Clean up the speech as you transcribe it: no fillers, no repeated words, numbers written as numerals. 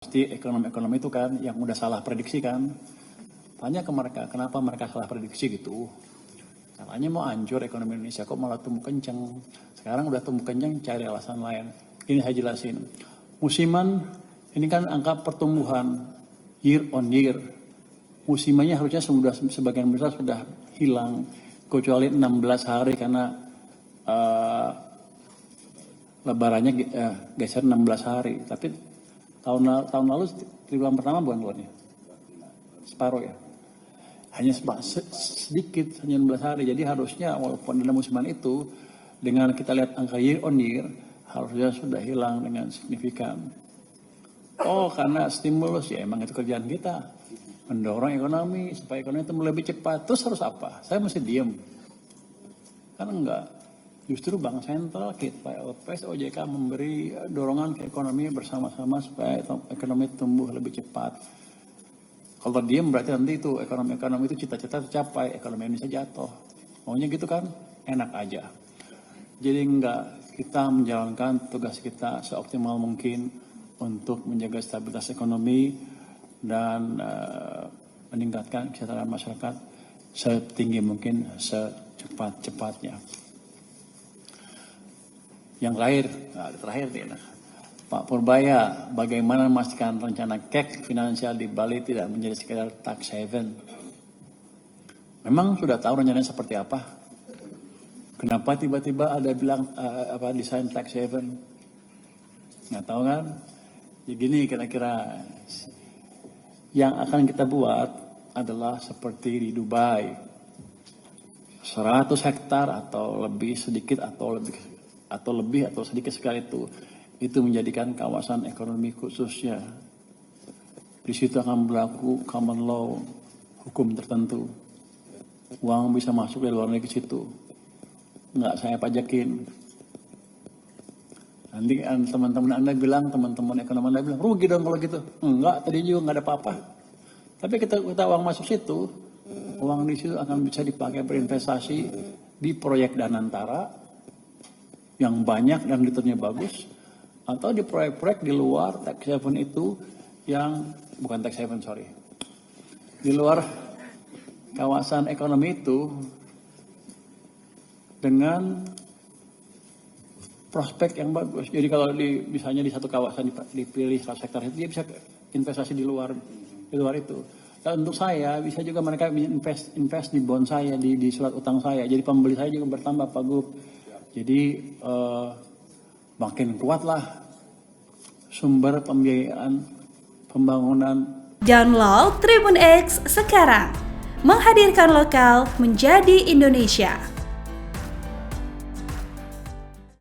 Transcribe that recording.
Pasti ekonomi itu kan yang udah salah prediksi kan. Tanya ke mereka, kenapa mereka salah prediksi gitu. Katanya mau hancur ekonomi Indonesia, kok malah tumbuh kenceng. Sekarang udah tumbuh kenceng, cari alasan lain. Ini saya jelasin. Musiman, ini kan angka pertumbuhan year on year. Musimannya harusnya sudah sebagian besar sudah hilang. Kecuali 16 hari karena lebarannya geser 16 hari. Tapi tahun lalu triwulan pertama bukan keluarnya? Separuh ya. Hanya sedikit, hanya 16 hari. Jadi harusnya walaupun dalam musiman itu, dengan kita lihat angka year on year, harusnya sudah hilang dengan signifikan. Oh, karena stimulus, ya emang itu kerjaan kita. Mendorong ekonomi, supaya ekonomi itu lebih cepat. Terus harus apa? Saya mesti diem. Kan enggak. Justru Bank Sentral, kita, LPS, OJK memberi dorongan ke ekonomi bersama-sama supaya ekonomi tumbuh lebih cepat. Kalau diem berarti nanti itu ekonomi itu cita-cita tercapai, ekonomi Indonesia jatuh. Maunya gitu kan? Enak aja. Jadi enggak, kita menjalankan tugas kita seoptimal mungkin untuk menjaga stabilitas ekonomi dan meningkatkan kesejahteraan masyarakat setinggi mungkin, secepat-cepatnya. Yang terakhir nih, Pak Purbaya, bagaimana memastikan rencana KEK finansial di Bali tidak menjadi sekedar tax haven? Memang sudah tahu rencananya seperti apa? Kenapa tiba-tiba ada bilang desain tax haven? Nggak tahu kan? Ya gini kira-kira, yang akan kita buat adalah seperti di Dubai, 100 hektar atau lebih sedikit atau sedikit sekali itu menjadikan kawasan ekonomi khususnya. Di situ akan berlaku common law, hukum tertentu. Uang bisa masuk dari luar negeri ke situ. Nggak saya pajakin. Nanti teman-teman Anda bilang, teman-teman ekonomi Anda bilang, rugi dong kalau gitu. Enggak, tadi juga nggak ada apa-apa. Tapi kita uang masuk situ, uang di situ akan bisa dipakai berinvestasi di proyek Danantara yang banyak dan returnnya bagus, atau di proyek-proyek di luar tax haven itu yang bukan tax haven, di luar kawasan ekonomi itu dengan prospek yang bagus. Jadi kalau misalnya di satu kawasan dipilih 100 hektar itu, dia bisa investasi di luar itu. Dan untuk saya bisa juga mereka invest di bond saya, di surat utang saya. Jadi pembeli saya juga bertambah, Pak Gub. Jadi makin kuatlah sumber pembiayaan pembangunan. Download Tribun X sekarang, menghadirkan lokal menjadi Indonesia.